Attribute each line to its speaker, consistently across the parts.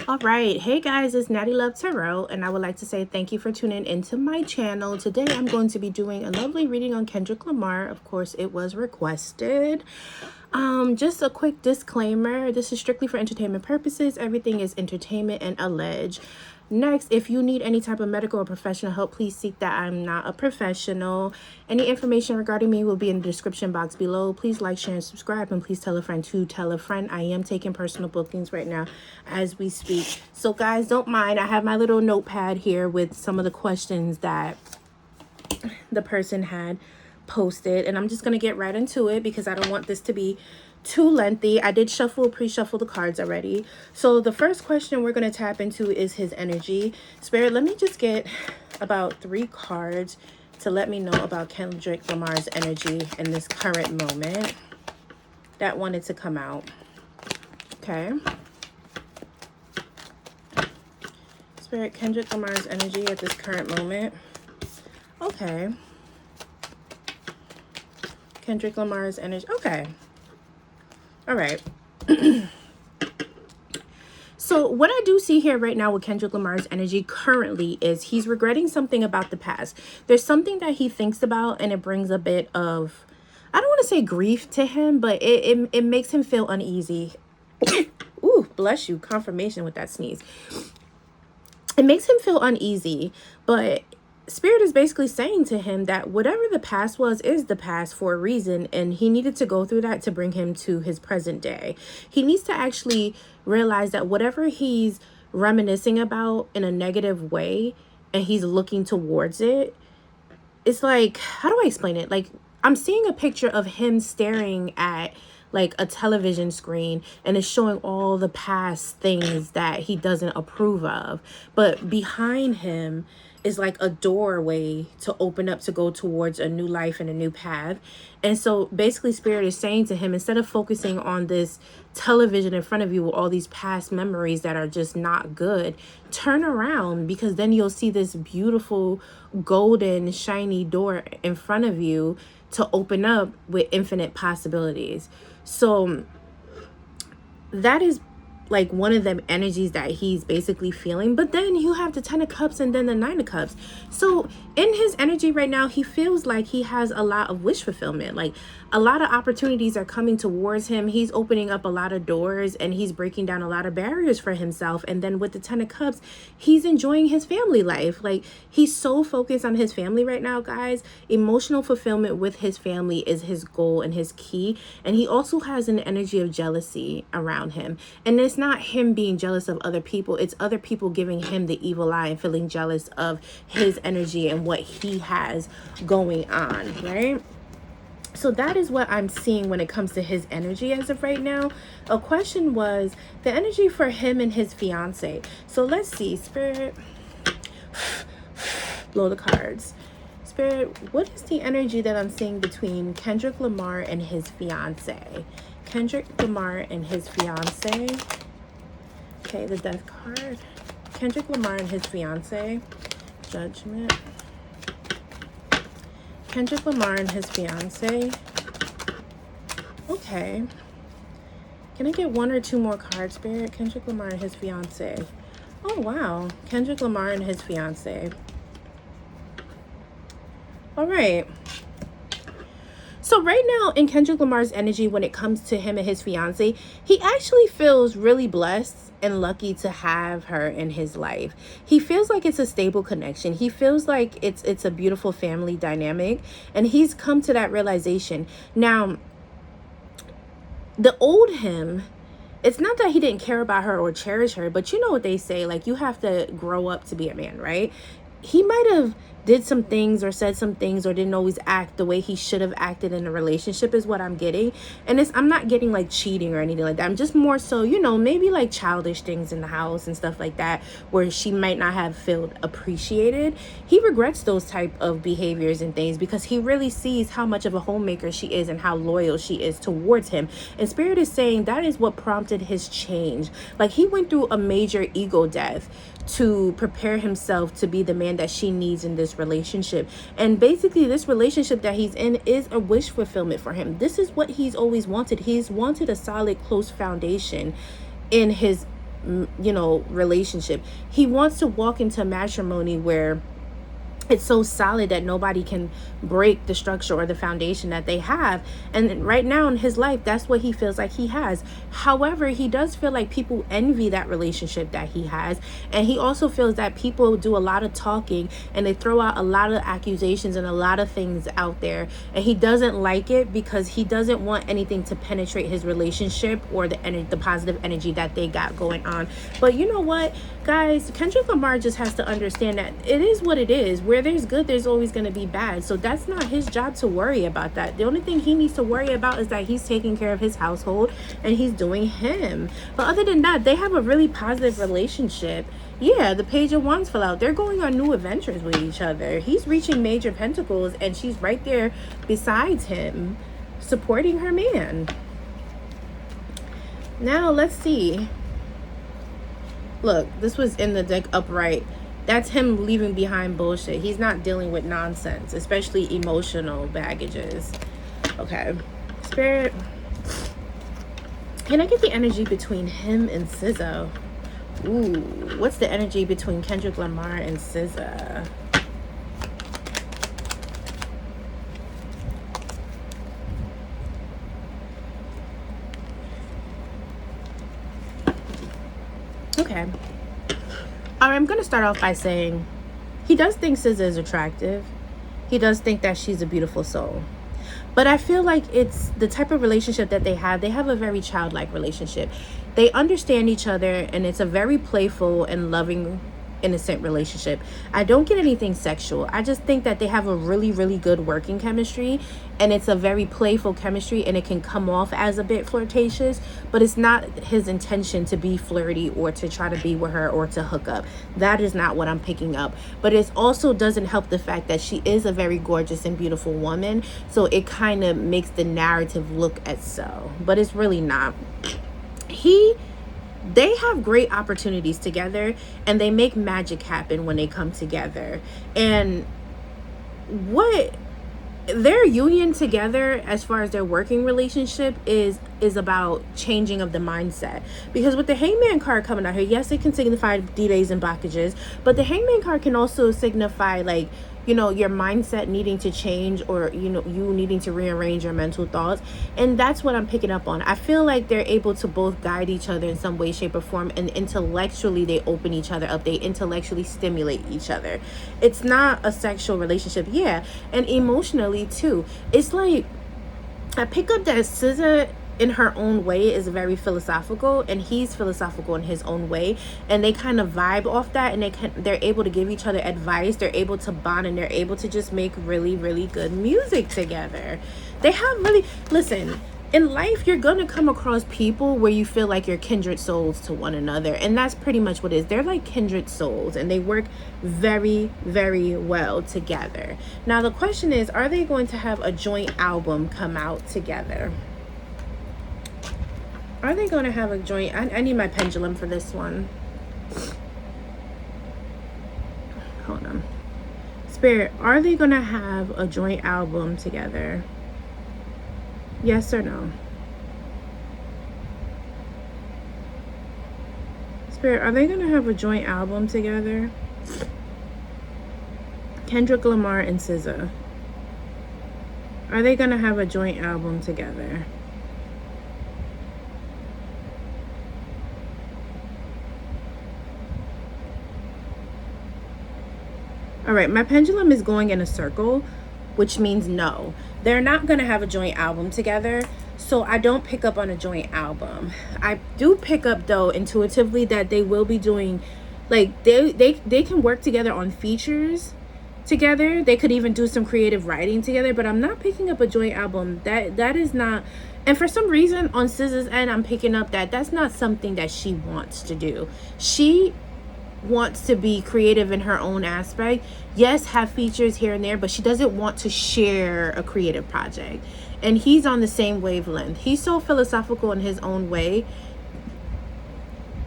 Speaker 1: All right, hey guys, it's Natiluv Tarot, and I would like to say thank you for tuning into my channel. Today I'm going to be doing a lovely reading on Kendrick Lamar. Of course, it was requested. Just a quick disclaimer, this is strictly for entertainment purposes. Everything is entertainment and alleged. Next, if you need any type of medical or professional help, please seek that. I'm not a professional. Any information regarding me will be in the description box below. Please like, share, and subscribe, and please tell a friend to tell a friend. I am taking personal bookings right now as we speak. So guys, don't mind. I have my little notepad here with some of the questions that the person had posted, and I'm just going to get right into it because I don't want this to be too lengthy. I did pre-shuffle the cards already. So the first question we're going to tap into is his energy. Spirit, let me just get about 3 cards to let me know about Kendrick Lamar's energy in this current moment that wanted to come out. Okay. Spirit, Kendrick Lamar's energy at this current moment. Okay. Kendrick Lamar's energy. Okay. All right. So what I do see here right now with Kendrick Lamar's energy currently is he's regretting something about the past. There's something that he thinks about, and it brings a bit of, I don't want to say grief to him, but it makes him feel uneasy. Ooh, bless you. Confirmation with that sneeze. It makes him feel uneasy, but Spirit is basically saying to him that whatever the past was is the past for a reason, and he needed to go through that to bring him to his present day. He needs to actually realize that whatever he's reminiscing about in a negative way and he's looking towards it, it's like, how do I explain it? Like, I'm seeing a picture of him staring at like a television screen, and it's showing all the past things that he doesn't approve of, but behind him is like a doorway to open up to go towards a new life and a new path. And so basically Spirit is saying to him, instead of focusing on this television in front of you with all these past memories that are just not good, turn around, because then you'll see this beautiful golden shiny door in front of you to open up with infinite possibilities. So that is like one of them energies that he's basically feeling. But then you have the 10 of Cups and then the 9 of Cups. So in his energy right now, he feels like he has a lot of wish fulfillment. Like a lot of opportunities are coming towards him. He's opening up a lot of doors, and he's breaking down a lot of barriers for himself. And then with the 10 of Cups, he's enjoying his family life. Like he's so focused on his family right now, guys. Emotional fulfillment with his family is his goal and his key. And he also has an energy of jealousy around him. And it's not him being jealous of other people. It's other people giving him the evil eye and feeling jealous of his energy and what he has going on, right? So that is what I'm seeing when it comes to his energy as of right now. A question was the energy for him and his fiance. So let's see, Spirit, blow the cards. Spirit, what is the energy that I'm seeing between Kendrick Lamar and his fiance? Kendrick Lamar and his fiance. Okay, the Death card. Kendrick Lamar and his fiance. Judgment. Kendrick Lamar and his fiance. Okay. Can I get 1 or 2 more cards, Spirit? Kendrick Lamar and his fiance. Oh, wow. Kendrick Lamar and his fiance. All right. So right now in Kendrick Lamar's energy, when it comes to him and his fiance, he actually feels really blessed and lucky to have her in his life. He feels like it's a stable connection. He feels like it's a beautiful family dynamic, and he's come to that realization. Now, the old him, it's not that he didn't care about her or cherish her, but you know what they say, like you have to grow up to be a man, right? He might have did some things or said some things or didn't always act the way he should have acted in a relationship is what I'm getting. And I'm not getting like cheating or anything like that. I'm just more so, you know, maybe like childish things in the house and stuff like that where she might not have felt appreciated. He regrets those type of behaviors and things because he really sees how much of a homemaker she is and how loyal she is towards him. And Spirit is saying that is what prompted his change. Like he went through a major ego death to prepare himself to be the man that she needs in this relationship. And basically this relationship that he's in is a wish fulfillment for him. This is what he's always wanted. He's wanted a solid, close foundation in his relationship. He wants to walk into matrimony where it's so solid that nobody can break the structure or the foundation that they have. And right now in his life, that's what he feels like he has. However, he does feel like people envy that relationship that he has. And he also feels that people do a lot of talking and they throw out a lot of accusations and a lot of things out there. And he doesn't like it because he doesn't want anything to penetrate his relationship or the positive energy that they got going on. But you know what, guys, Kendrick Lamar just has to understand that it is what it is. Where there's good, there's always going to be bad. So that's not his job to worry about that. The only thing he needs to worry about is that he's taking care of his household and he's doing him. But other than that, they have a really positive relationship. Yeah, the Page of Wands fell out. They're going on new adventures with each other. He's reaching major pentacles and she's right there besides him, supporting her man. Now, let's see. Look, this was in the deck upright. That's him leaving behind bullshit. He's not dealing with nonsense, especially emotional baggages. Okay. Spirit, can I get the energy between him and SZA? Ooh, what's the energy between Kendrick Lamar and SZA? Okay. I'm going to start off by saying he does think SZA is attractive. He does think that she's a beautiful soul. But I feel like it's the type of relationship that they have. They have a very childlike relationship. They understand each other and it's a very playful and loving, innocent relationship. I don't get anything sexual. I just think that they have a really, really good working chemistry and it's a very playful chemistry and it can come off as a bit flirtatious, but it's not his intention to be flirty or to try to be with her or to hook up. That is not what I'm picking up. But it also doesn't help the fact that she is a very gorgeous and beautiful woman, so it kind of makes the narrative look as so, but it's really not. They have great opportunities together and they make magic happen when they come together. And what their union together as far as their working relationship is about changing of the mindset. Because with the Hangman card coming out here, yes, it can signify D-Days and blockages, but the Hangman card can also signify like, your mindset needing to change or, you needing to rearrange your mental thoughts. And that's what I'm picking up on. I feel like they're able to both guide each other in some way, shape, or form. And intellectually, they open each other up. They intellectually stimulate each other. It's not a sexual relationship. Yeah. And emotionally, too. It's like, I pick up that SZA in her own way is very philosophical and he's philosophical in his own way, and they kind of vibe off that, and they're able to give each other advice, they're able to bond, and they're able to just make really, really good music together. They have really, listen, in life you're gonna come across people where you feel like you're kindred souls to one another, and that's pretty much what it is. They're like kindred souls and they work very, very well together. Now the question is, are they going to have a joint album come out together? Are they going to have a joint? I need my pendulum for this one. Hold on. Spirit, are they going to have a joint album together? Yes or no? Spirit, are they going to have a joint album together? Kendrick Lamar and SZA. Are they going to have a joint album together? All right, my pendulum is going in a circle, which means no. They're not going to have a joint album together, so I don't pick up on a joint album. I do pick up, though, intuitively that they will be doing, like, they can work together on features together. They could even do some creative writing together, but I'm not picking up a joint album. That is not, and for some reason on SZA's end, I'm picking up that that's not something that she wants to do. She wants to be creative in her own aspect. Yes, have features here and there, but she doesn't want to share a creative project. And he's on the same wavelength. He's so philosophical in his own way,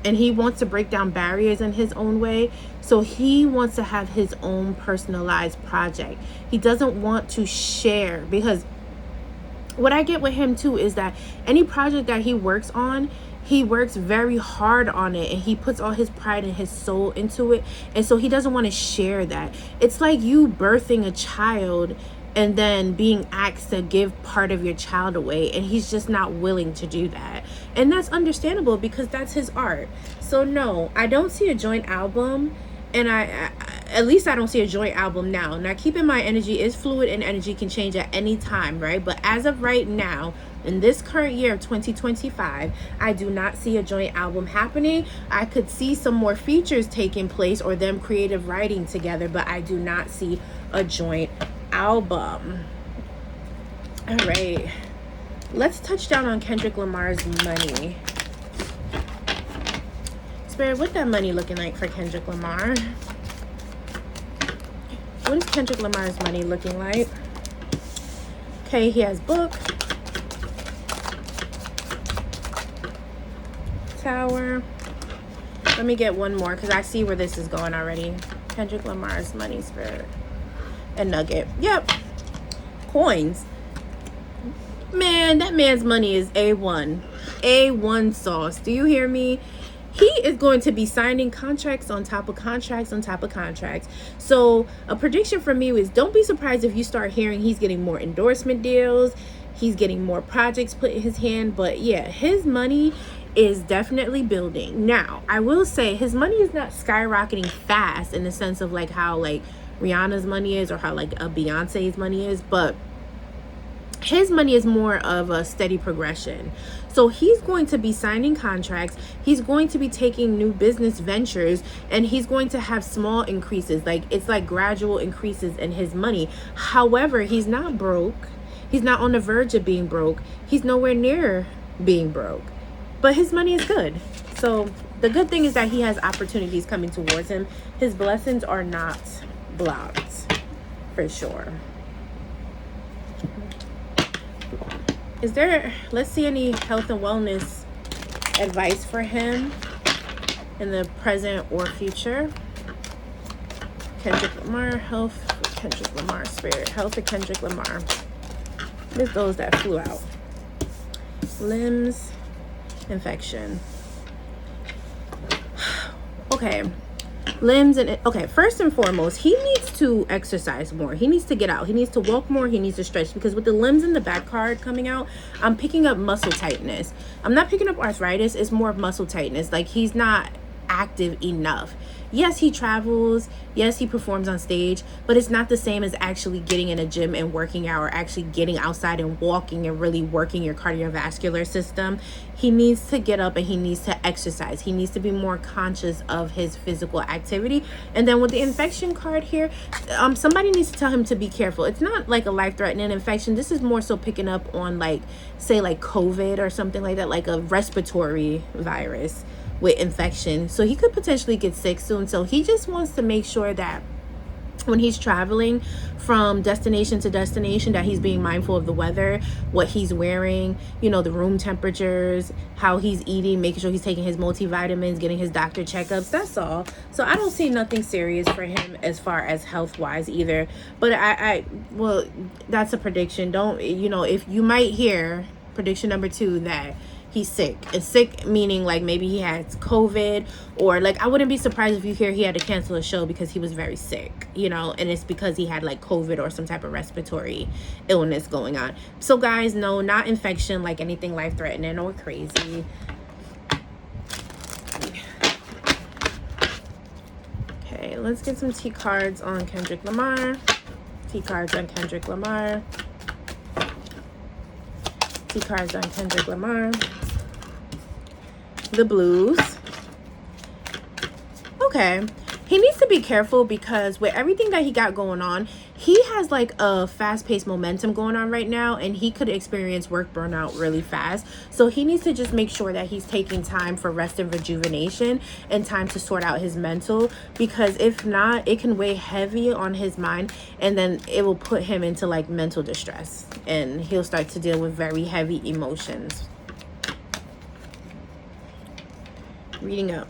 Speaker 1: and he wants to break down barriers in his own way. So he wants to have his own personalized project. He doesn't want to share, because what I get with him too is that any project that he works on, He works very hard on it, and he puts all his pride and his soul into it, and so he doesn't want to share that. It's like you birthing a child and then being asked to give part of your child away, and he's just not willing to do that. And that's understandable because that's his art. So no, I don't see a joint album, and I at least I don't see a joint album now. Now keep in mind, energy is fluid and energy can change at any time, right? But as of right now, in this current year of 2025, I do not see a joint album happening. I could see some more features taking place or them creative writing together, but I do not see a joint album. All right, let's touch down on Kendrick Lamar's money. Spirit, what that money looking like for Kendrick Lamar? What is Kendrick Lamar's money looking like? Okay, he has book, Tower. Let me get one more because I see where this is going already. Kendrick Lamar's money, Spirit. And Nugget. Yep. Coins. Man, that man's money is A1. A1 sauce. Do you hear me? He is going to be signing contracts on top of contracts on top of contracts. So a prediction from me is don't be surprised if you start hearing he's getting more endorsement deals. He's getting more projects put in his hand. But yeah, his money is definitely building. Now, I will say his money is not skyrocketing fast in the sense of like how like Rihanna's money is or how like a Beyonce's money is, but his money is more of a steady progression. So he's going to be signing contracts, he's going to be taking new business ventures, and he's going to have small increases. Like it's like gradual increases in his money. However, he's not broke. He's not on the verge of being broke. He's nowhere near being broke. But his money is good. So the good thing is that he has opportunities coming towards him. His blessings are not blocked, for sure. Is there, let's see, any health and wellness advice for him in the present or future? Kendrick Lamar, health for Kendrick Lamar, Spirit, health for Kendrick Lamar. There's those that flew out. Limbs, infection. Okay. Limbs and okay, first and foremost, he needs to exercise more. He needs to get out. He needs to walk more. He needs to stretch, because with the limbs in the back card coming out, I'm picking up muscle tightness. I'm not picking up arthritis. It's more of muscle tightness. Like he's not active enough. Yes, he travels. Yes, he performs on stage, but it's not the same as actually getting in a gym and working out, or actually getting outside and walking and really working your cardiovascular system. He needs to get up and he needs to exercise. He needs to be more conscious of his physical activity. And then with the infection card here, somebody needs to tell him to be careful. It's not like a life-threatening infection. This is more so picking up on like, say like COVID or something like that, like a respiratory virus with infection. So he could potentially get sick soon. So he just wants to make sure that when he's traveling from destination to destination, that he's being mindful of the weather, what he's wearing, you know, the room temperatures, how he's eating, making sure he's taking his multivitamins, getting his doctor checkups. That's all. So I don't see nothing serious for him as far as health wise either. But well, that's a prediction. Don't, you know, if you might hear prediction number 2 that he's sick. And sick meaning like maybe he has COVID, or like I wouldn't be surprised if you hear he had to cancel a show because he was very sick, you know, and it's because he had like COVID or some type of respiratory illness going on. So guys, no, not infection, like anything life-threatening or crazy. Okay, let's get some T cards on Kendrick Lamar. T cards on Kendrick Lamar. T cards on Kendrick Lamar. The blues. Okay, he needs to be careful because with everything that he got going on, he has like a fast-paced momentum going on right now, and he could experience work burnout really fast. So he needs to just make sure that he's taking time for rest and rejuvenation and time to sort out his mental, because if not, it can weigh heavy on his mind, and then it will put him into like mental distress, and he'll start to deal with very heavy emotions. Reading up.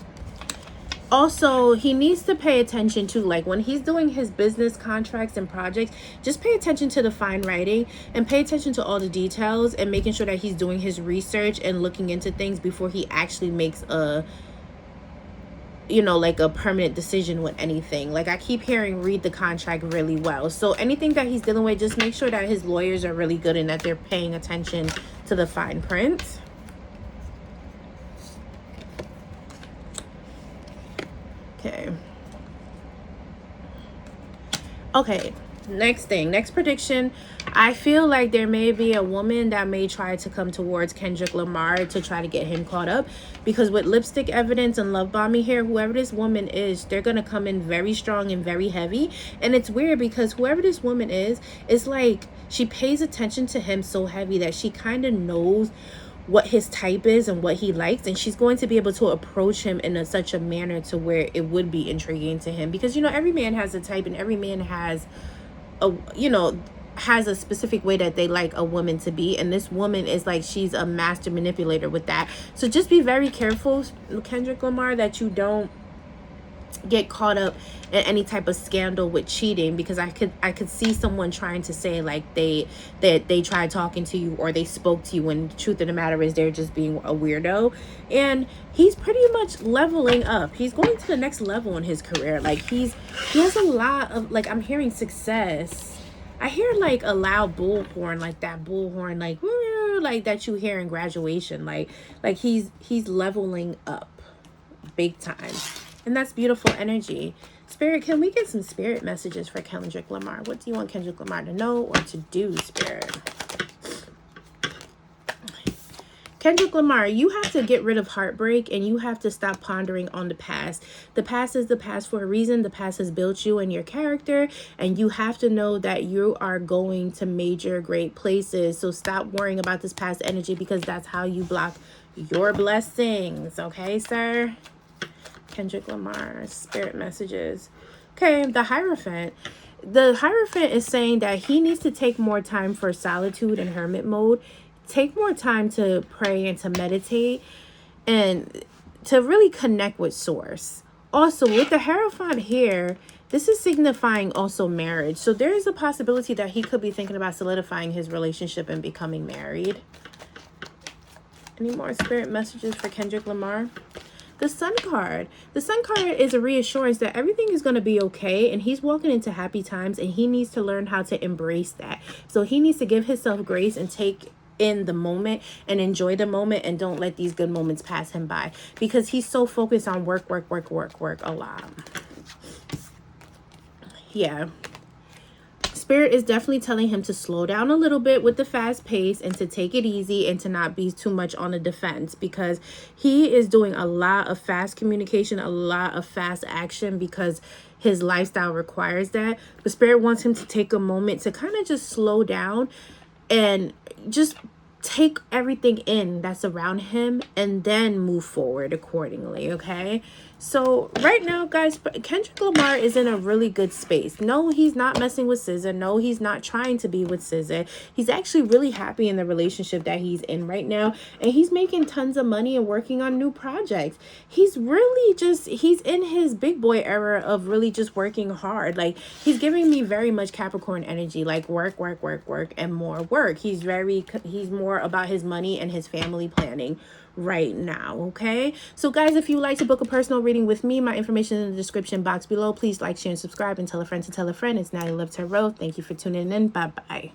Speaker 1: Also, he needs to pay attention to, like, when he's doing his business contracts and projects, just pay attention to the fine writing and pay attention to all the details and making sure that he's doing his research and looking into things before he actually makes a, you know, like a permanent decision with anything. Like, I keep hearing read the contract really well. So anything that he's dealing with, just make sure that his lawyers are really good and that they're paying attention to the fine print. Okay, next prediction. I feel like there may be a woman that may try to come towards Kendrick Lamar to try to get him caught up, because with lipstick evidence and love bombing here, whoever this woman is, they're gonna come in very strong and very heavy. And it's weird because whoever this woman is, it's like she pays attention to him so heavy that she kind of knows what his type is and what he likes, and she's going to be able to approach him in such a manner to where it would be intriguing to him, because, you know, every man has a type and every man has a, you know, has a specific way that they like a woman to be, and this woman is like, she's a master manipulator with that. So just be very careful, Kendrick Lamar, that you don't get caught up in any type of scandal with cheating, because I could see someone trying to say like they tried talking to you or they spoke to you, when the truth of the matter is they're just being a weirdo. And he's pretty much leveling up. He's going to the next level in his career. Like, he has a lot of, like, I'm hearing success. I hear like a loud bullhorn, like that bullhorn, like that you hear in graduation. Like he's leveling up big time. And that's beautiful energy. Spirit, can we get some spirit messages for Kendrick Lamar? What do you want Kendrick Lamar to know or to do, Spirit? Kendrick Lamar, you have to get rid of heartbreak and you have to stop pondering on the past. The past is the past for a reason. The past has built you and your character, and you have to know that you are going to major great places. So stop worrying about this past energy, because that's how you block your blessings. Okay, sir? Kendrick Lamar, spirit messages. Okay, the Hierophant. The Hierophant is saying that he needs to take more time for solitude and hermit mode. Take more time to pray and to meditate and to really connect with source. Also, with the Hierophant here, this is signifying also marriage. So there is a possibility that he could be thinking about solidifying his relationship and becoming married. Any more spirit messages for Kendrick Lamar? The Sun card. The Sun card is a reassurance that everything is going to be okay, and he's walking into happy times, and he needs to learn how to embrace that. So he needs to give himself grace and take in the moment and enjoy the moment, and don't let these good moments pass him by, because he's so focused on work a lot. Yeah. Spirit is definitely telling him to slow down a little bit with the fast pace and to take it easy and to not be too much on the defense, because he is doing a lot of fast communication, a lot of fast action, because his lifestyle requires that. But Spirit wants him to take a moment to kind of just slow down and just take everything in that's around him and then move forward accordingly. Okay, so right now, guys, Kendrick Lamar is in a really good space. No, he's not messing with SZA. No, he's not trying to be with SZA. He's actually really happy in the relationship that he's in right now, and he's making tons of money and working on new projects. He's really just, he's in his big boy era of really just working hard. Like, he's giving me very much Capricorn energy, like work and more work. He's more about his money and his family planning right now. Okay, so guys, if you like to book a personal reading with me, my information in the description box below. Please like, share, and subscribe, and tell a friend to tell a friend. It's Natiluv Tarot. Thank you for tuning in. Bye bye.